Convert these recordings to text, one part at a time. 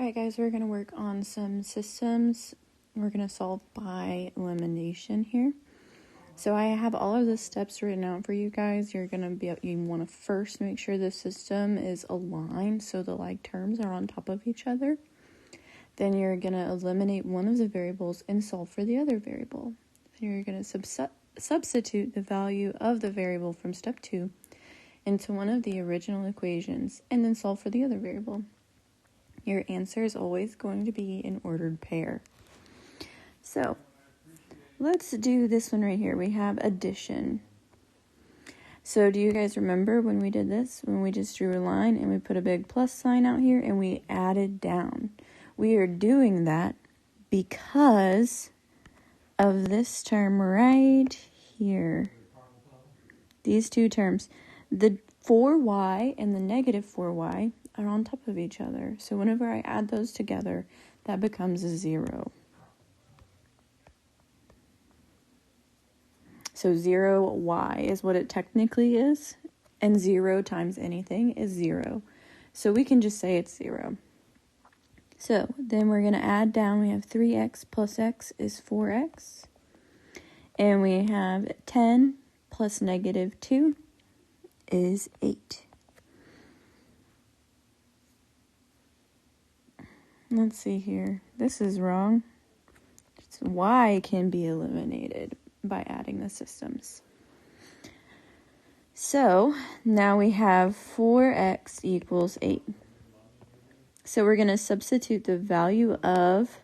Alright guys, we're going to work on some systems. We're going to solve by elimination here. So I have all of the steps written out for you guys. You want to first make sure the system is aligned so the like terms are on top of each other. Then you're going to eliminate one of the variables and solve for the other variable. Then you're going to substitute the value of the variable from step 2 into one of the original equations and then solve for the other variable. Your answer is always going to be an ordered pair. So let's do this one right here. We have addition. So do you guys remember when we did this? When we just drew a line and we put a big plus sign out here and we added down. We are doing that because of this term right here. These two terms. The 4y and the negative 4y are on top of each other. So whenever I add those together, that becomes a 0. So 0y is what it technically is, and 0 times anything is 0. So we can just say it's 0. So then we're going to add down. We have 3x plus x is 4x. And we have 10 plus negative 2 is 8. Let's see here. This is wrong. Y can be eliminated by adding the systems. So now we have 4x equals 8. So we're going to substitute the value of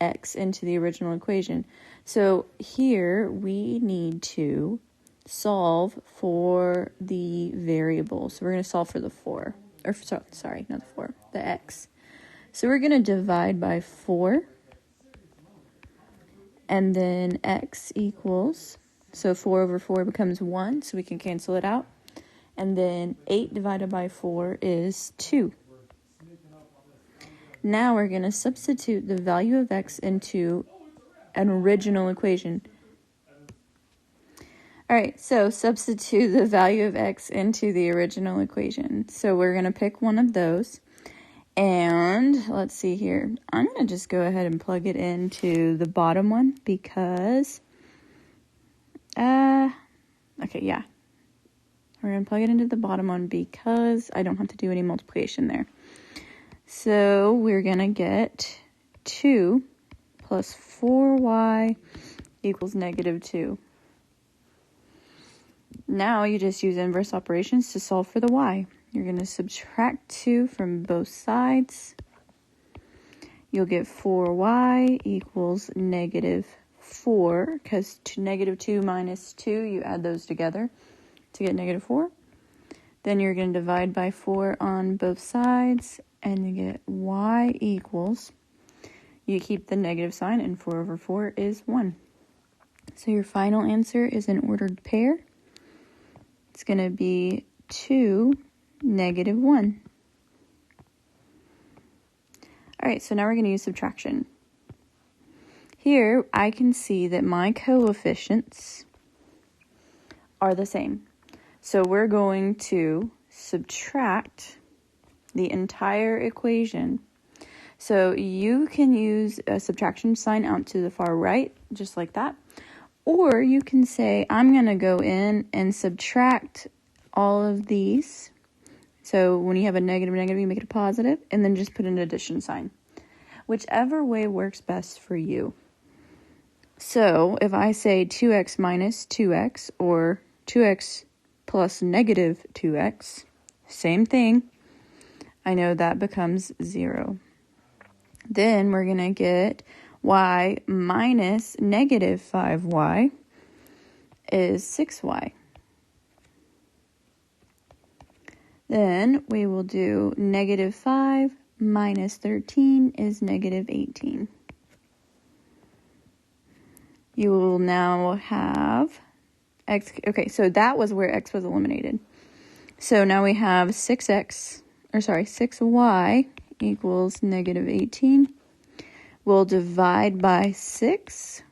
x into the original equation. So here we need to solve for the variable. So we're going to solve for the 4. Or sorry, not the 4, the x. So we're going to divide by 4, and then x equals, so 4 over 4 becomes 1, so we can cancel it out. And then 8 divided by 4 is 2. Now we're going to substitute the value of x into an original equation. Alright, so substitute the value of x into the original equation. So we're going to pick one of those. And let's see here. I'm going to just go ahead and plug it into the bottom one because, okay, yeah. We're going to plug it into the bottom one because I don't have to do any multiplication there. So we're going to get 2 plus 4y equals negative 2. Now you just use inverse operations to solve for the y. You're going to subtract 2 from both sides. You'll get 4y equals negative 4, because negative 2 minus 2, you add those together to get negative 4. Then you're going to divide by 4 on both sides, and you get y equals, you keep the negative sign, and 4 over 4 is 1. So your final answer is an ordered pair. It's going to be 2, negative 1. Alright, so now we're going to use subtraction. Here, I can see that my coefficients are the same. So we're going to subtract the entire equation. So you can use a subtraction sign out to the far right, just like that. Or you can say, I'm going to go in and subtract all of these. So when you have a negative, you make it a positive, and then just put an addition sign. Whichever way works best for you. So if I say 2x minus 2x, or 2x plus negative 2x, same thing, I know that becomes 0. Then we're going to get y minus negative 5y is 6y. Then we will do negative 5 minus 13 is negative 18. You will now have x. Okay, so that was where x was eliminated. So now we have 6y equals negative 18. We'll divide by 6.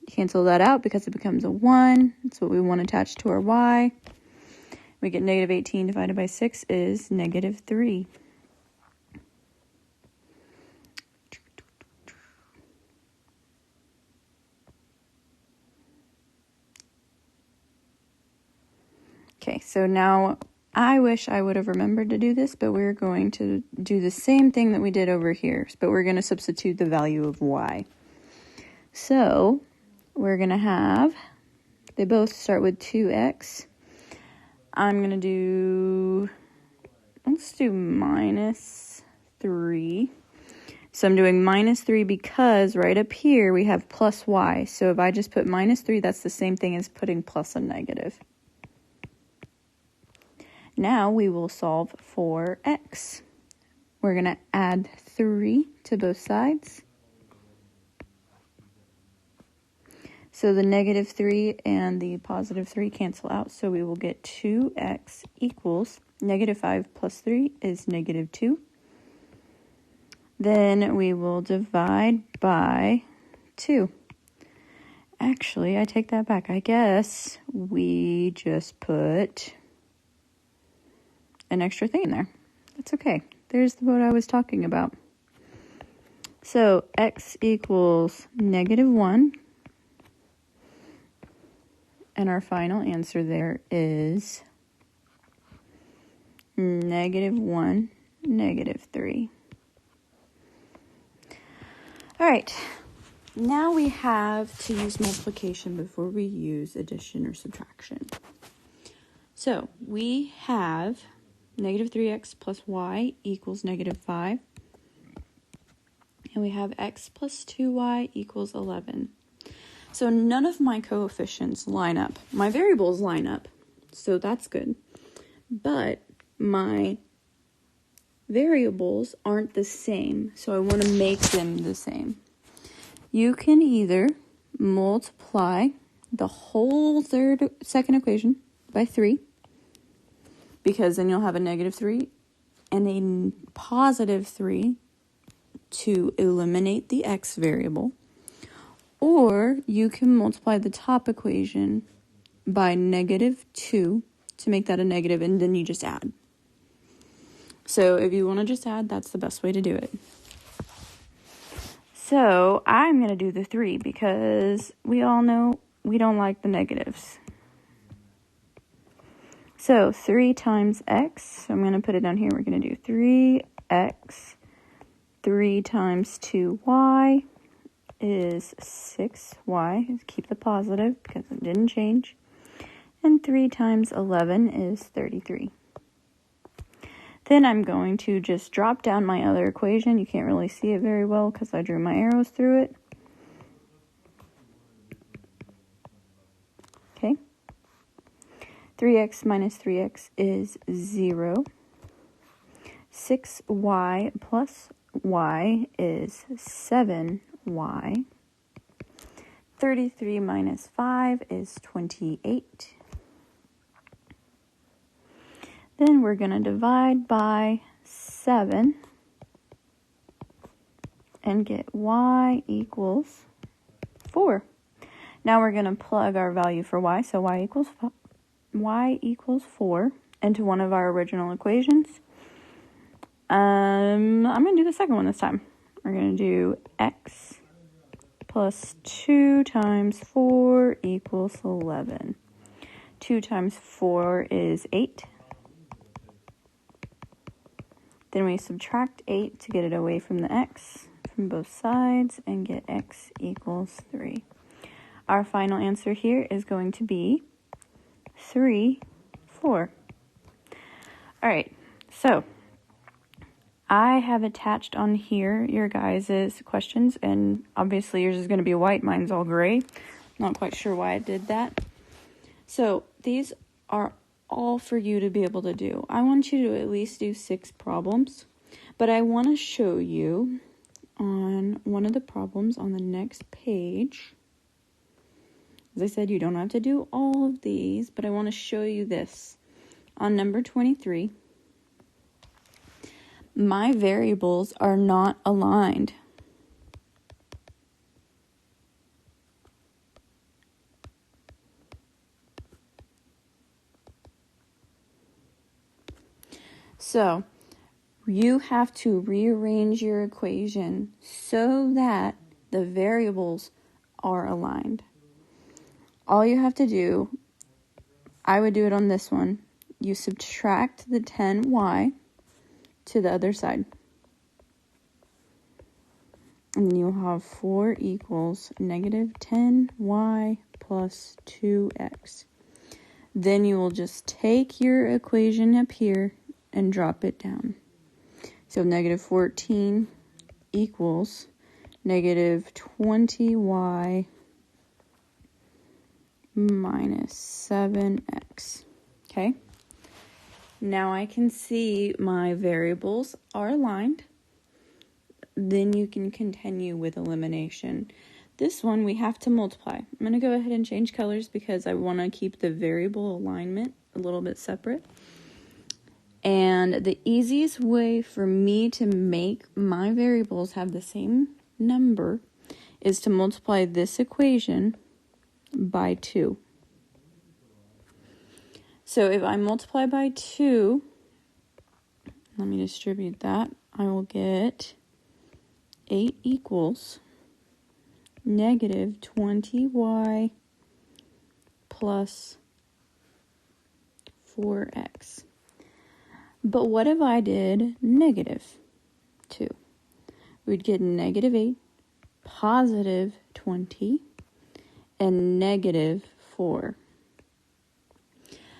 Cancel that out because it becomes a 1. That's what we want attached to our y. We get negative 18 divided by 6 is negative 3. so now I wish I would have remembered to do this, but we're going to do the same thing that we did over here, but we're going to substitute the value of y. So we're going to have, they both start with 2x. I'm going to do, let's do minus 3. So I'm doing minus 3 because right up here we have plus y. So if I just put minus 3, that's the same thing as putting plus a negative. Now we will solve for x. We're going to add 3 to both sides. So the negative 3 and the positive 3 cancel out. So we will get 2x equals negative 5 plus 3 is negative 2. Then we will divide by 2. Actually, I take that back. I guess we just put an extra thing in there. That's okay. There's what I was talking about. So x equals negative 1. And our final answer there is negative 1, negative 3. All right, now we have to use multiplication before we use addition or subtraction. So we have negative 3x plus y equals negative 5. And we have x plus 2y equals 11. So none of my coefficients line up. My variables line up, so that's good. But my variables aren't the same, so I want to make them the same. You can either multiply the whole second equation by 3, because then you'll have a negative 3 and a positive 3 to eliminate the x variable. Or you can multiply the top equation by negative 2 to make that a negative, and then you just add. So if you want to just add, that's the best way to do it. So I'm going to do the 3 because we all know we don't like the negatives. So 3 times x, so I'm going to put it down here. We're going to do 3x, 3 times 2y is 6y. Keep the positive because it didn't change. And 3 times 11 is 33. Then I'm going to just drop down my other equation. You can't really see it very well because I drew my arrows through it. Okay. 3x minus 3x is 0. 6y plus y is 7y. 33 minus 5 is 28. Then we're going to divide by 7 and get y equals 4. Now we're going to plug our value for y, so y equals 4 into one of our original equations. I'm going to do the second one this time. We're going to do x plus 2 times 4 equals 11. 2 times 4 is 8. Then we subtract 8 to get it away from the x from both sides and get x equals 3. Our final answer here is going to be 3, 4. All right, so I have attached on here your guys' questions, and obviously yours is going to be white, mine's all gray. Not quite sure why I did that. So these are all for you to be able to do. I want you to at least do 6 problems, but I want to show you on one of the problems on the next page. As I said, you don't have to do all of these, but I want to show you this. On number 23, my variables are not aligned. So you have to rearrange your equation so that the variables are aligned. All you have to do, I would do it on this one. you subtract the 10y to the other side. And then you'll have 4 equals negative 10y plus 2x. Then you will just take your equation up here and drop it down. So negative 14 equals negative 20y minus 7x. Okay? Now I can see my variables are aligned. Then you can continue with elimination. This one we have to multiply. I'm going to go ahead and change colors because I want to keep the variable alignment a little bit separate. And the easiest way for me to make my variables have the same number is to multiply this equation by 2. So if I multiply by 2, let me distribute that, I will get 8 equals negative 20y plus 4x. But what if I did negative 2? We'd get negative 8, positive 20, and negative 4.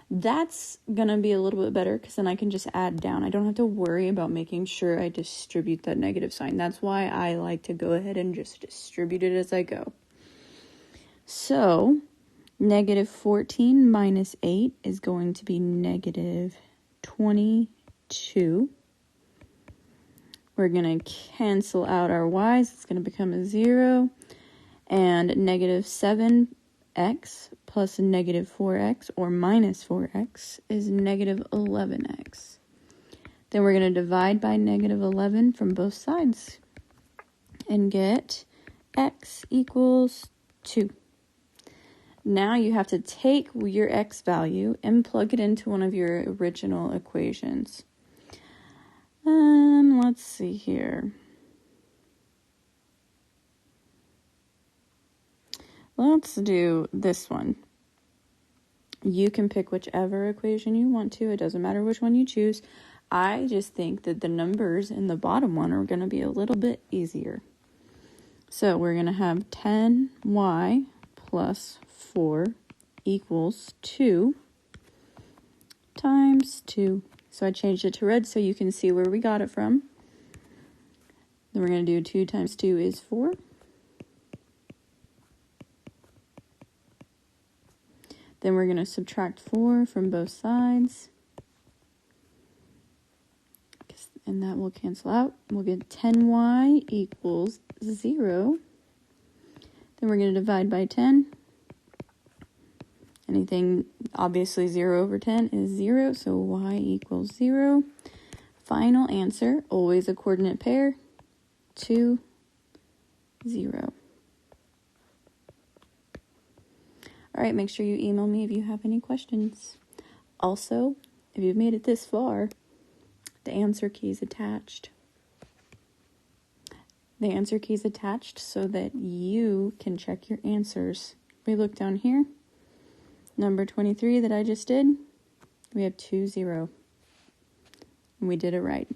That's going to be a little bit better because then I can just add down. I don't have to worry about making sure I distribute that negative sign. That's why I like to go ahead and just distribute it as I go. So, negative 14 minus 8 is going to be negative 22. We're going to cancel out our y's. It's going to become a 0. And negative 7x plus negative 4x, or minus 4x, is negative 11x. Then we're going to divide by negative 11 from both sides and get x equals 2. Now you have to take your x value and plug it into one of your original equations. Let's see here. Let's do this one. You can pick whichever equation you want to. It doesn't matter which one you choose. I just think that the numbers in the bottom one are going to be a little bit easier. So we're going to have 10y plus 4 equals 2 times 2. So I changed it to red so you can see where we got it from. Then we're going to do 2 times 2 is 4. Then we're going to subtract 4 from both sides. And that will cancel out. We'll get 10y equals 0. Then we're going to divide by 10. Anything, obviously 0 over 10 is 0, so y equals 0. Final answer, always a coordinate pair, 2, 0. All right, make sure you email me if you have any questions. Also, if you've made it this far, the answer key is attached. The answer key is attached so that you can check your answers. We look down here. Number 23 that I just did, we have 2, 0. And we did it right.